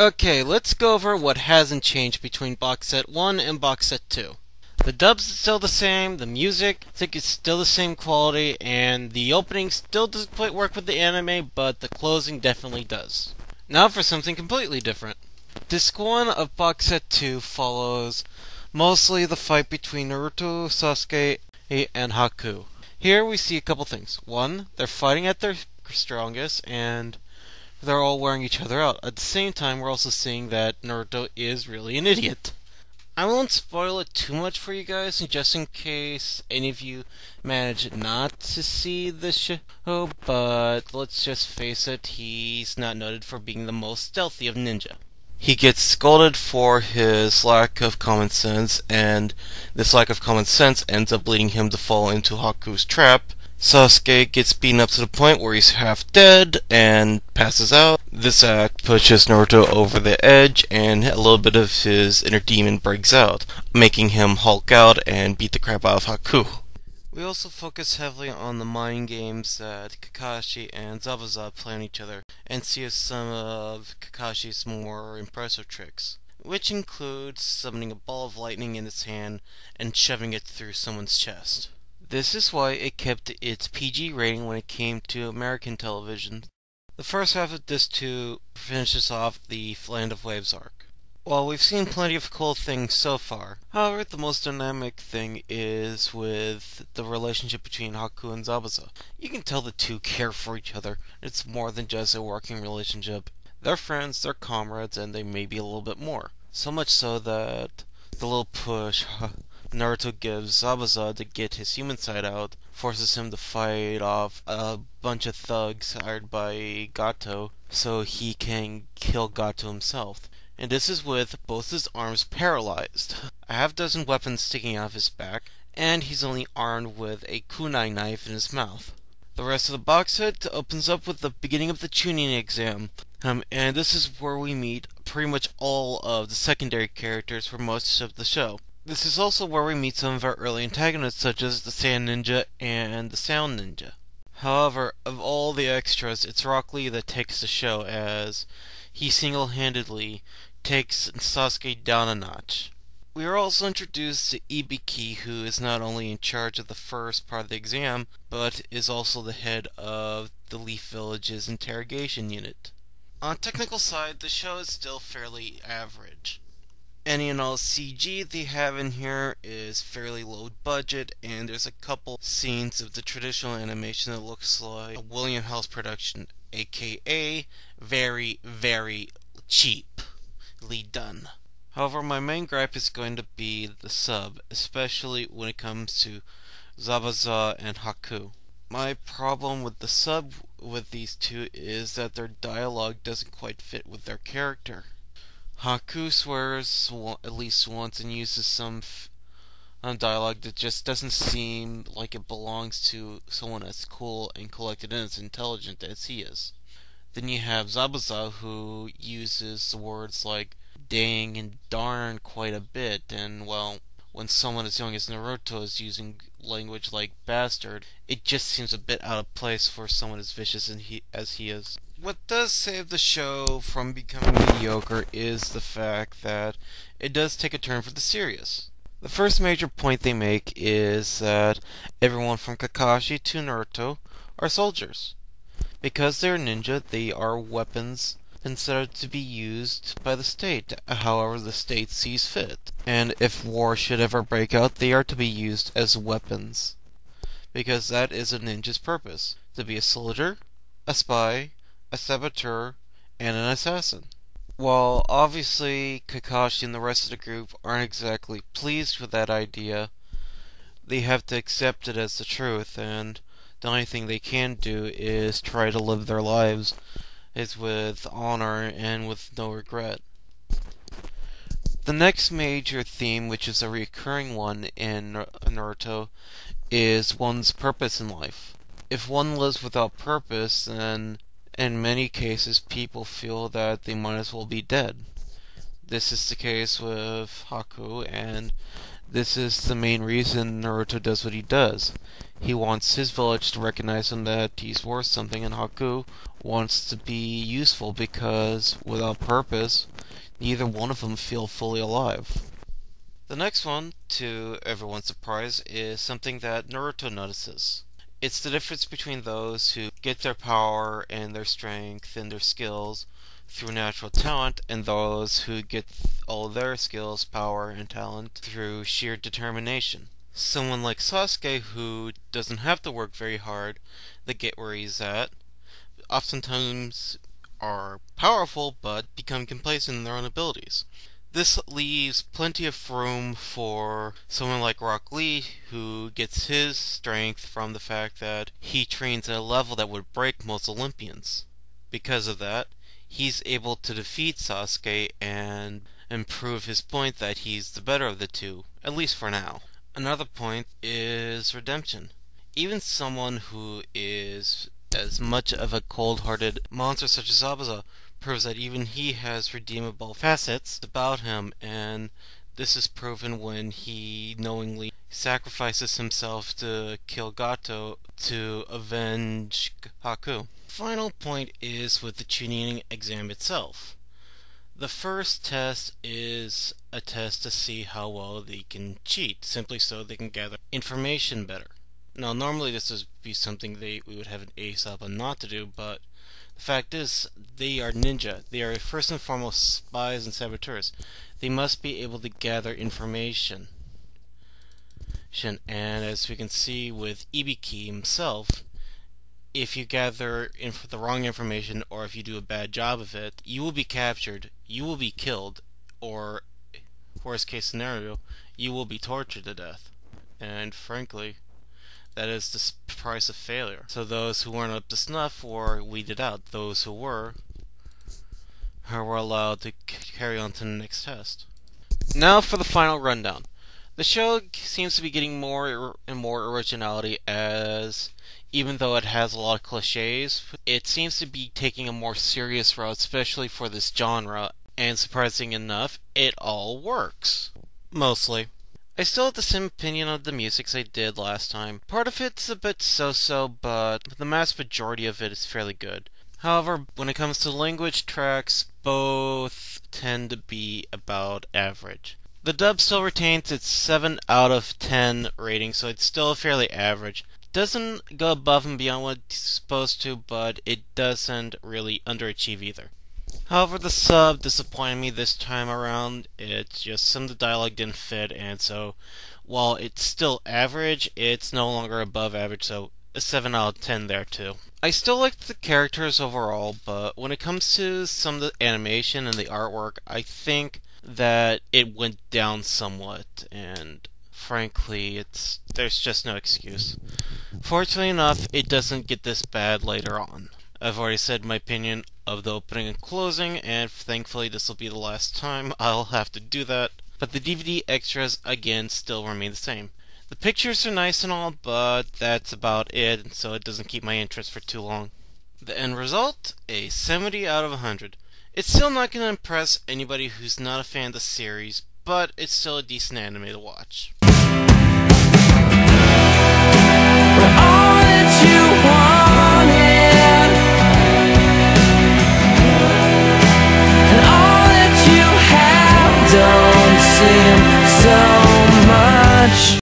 Okay, let's go over what hasn't changed between box set 1 and box set 2. The dub's still the same, the music, I think it's still the same quality, and the opening still doesn't quite work with the anime, but the closing definitely does. Now for something completely different. Disc 1 of box set 2 follows mostly the fight between Naruto, Sasuke, and Haku. Here we see a couple things. One, they're fighting at their strongest, and they're all wearing each other out. At the same time, we're also seeing that Naruto is really an idiot. I won't spoil it too much for you guys, just in case any of you manage not to see the show, but let's just face it, he's not noted for being the most stealthy of ninja. He gets scolded for his lack of common sense, and this lack of common sense ends up leading him to fall into Haku's trap. Sasuke gets beaten up to the point where he's half dead and passes out. This act pushes Naruto over the edge, and a little bit of his inner demon breaks out, making him Hulk out and beat the crap out of Haku. We also focus heavily on the mind games that Kakashi and Zabuza play on each other, and see some of Kakashi's more impressive tricks, which includes summoning a ball of lightning in his hand and shoving it through someone's chest. This is why it kept its PG rating when it came to American television. The first half of Disc 2 finishes off the Land of Waves arc. While we've seen plenty of cool things so far, however, the most dynamic thing is with the relationship between Haku and Zabuza. You can tell the two care for each other. It's more than just a working relationship. They're friends, they're comrades, and they may be a little bit more. So much so that the little push Naruto gives Zabuza to get his human side out forces him to fight off a bunch of thugs hired by Gato so he can kill Gato himself. And this is with both his arms paralyzed, a half-dozen weapons sticking out of his back, and he's only armed with a kunai knife in his mouth. The rest of the box set opens up with the beginning of the Chunin exam, and this is where we meet pretty much all of the secondary characters for most of the show. This is also where we meet some of our early antagonists, such as the Sand Ninja and the Sound Ninja. However, of all the extras, it's Rock Lee that takes the show, as he single-handedly takes Sasuke down a notch. We are also introduced to Ibiki, who is not only in charge of the first part of the exam, but is also the head of the Leaf Village's interrogation unit. On the technical side, the show is still fairly average. Any and all CG they have in here is fairly low budget, and there's a couple scenes of the traditional animation that looks like a William House production, aka very, very cheaply done. However, my main gripe is going to be the sub, especially when it comes to Zabuza and Haku. My problem with the sub with these two is that their dialogue doesn't quite fit with their character. Haku swears at least once and uses some dialogue that just doesn't seem like it belongs to someone as cool and collected and as intelligent as he is. Then you have Zabuza, who uses the words like dang and darn quite a bit, and well, when someone as young as Naruto is using language like bastard, it just seems a bit out of place for someone as vicious as he is. What does save the show from becoming mediocre is the fact that it does take a turn for the serious. The first major point they make is that everyone from Kakashi to Naruto are soldiers. Because they're ninja, they are weapons considered to be used by the state, however the state sees fit. And if war should ever break out, they are to be used as weapons. Because that is a ninja's purpose, to be a soldier, a spy, a saboteur, and an assassin. While obviously Kakashi and the rest of the group aren't exactly pleased with that idea, they have to accept it as the truth, and the only thing they can do is try to live their lives with honor and with no regret. The next major theme, which is a recurring one in Naruto, is one's purpose in life. If one lives without purpose, then in many cases people feel that they might as well be dead. This is the case with Haku, and This is the main reason Naruto does what he does. He wants his village to recognize him that he's worth something, and Haku wants to be useful because, without purpose, neither one of them feel fully alive. The next one, to everyone's surprise, is something that Naruto notices. It's the difference between those who get their power and their strength and their skills through natural talent and those who get all their skills, power, and talent through sheer determination. Someone like Sasuke, who doesn't have to work very hard to get where he's at, oftentimes are powerful but become complacent in their own abilities. This leaves plenty of room for someone like Rock Lee, who gets his strength from the fact that he trains at a level that would break most Olympians. Because of that, he's able to defeat Sasuke and prove his point that he's the better of the two, at least for now. Another point is redemption. Even someone who is as much of a cold-hearted monster such as Zabuza proves that even he has redeemable facets about him, and this is proven when he knowingly sacrifices himself to kill Gato to avenge Haku. Final point is with the Chunin exam itself. The first test is a test to see how well they can cheat, simply so they can gather information better. Now, normally this would be something we would have an ace up on not to do, but the fact is, they are ninja. They are first and foremost spies and saboteurs. They must be able to gather information. And as we can see with Ibiki himself, if you gather the wrong information or if you do a bad job of it, you will be captured, you will be killed, or, worst case scenario, you will be tortured to death. And frankly, that is the price of failure. So those who weren't up to snuff were weeded out. Those who were allowed to carry on to the next test. Now for the final rundown. The show seems to be getting more and more originality as, even though it has a lot of cliches, it seems to be taking a more serious route, especially for this genre, and surprising enough, it all works. Mostly. I still have the same opinion of the music as I did last time. Part of it's a bit so-so, but the mass majority of it is fairly good. However, when it comes to language tracks, both tend to be about average. The dub still retains its 7 out of 10 rating, so it's still fairly average. Doesn't go above and beyond what it's supposed to, but it doesn't really underachieve either. However, the sub disappointed me this time around. It's just some of the dialogue didn't fit, and so while it's still average, it's no longer above average, so a 7 out of 10 there too. I still like the characters overall, but when it comes to some of the animation and the artwork, I think that it went down somewhat, and frankly, there's just no excuse. Fortunately enough, it doesn't get this bad later on. I've already said my opinion of the opening and closing, and thankfully this will be the last time I'll have to do that. But the DVD extras, again, still remain the same. The pictures are nice and all, but that's about it, and so it doesn't keep my interest for too long. The end result? A 70 out of 100. It's still not going to impress anybody who's not a fan of the series, but it's still a decent anime to watch.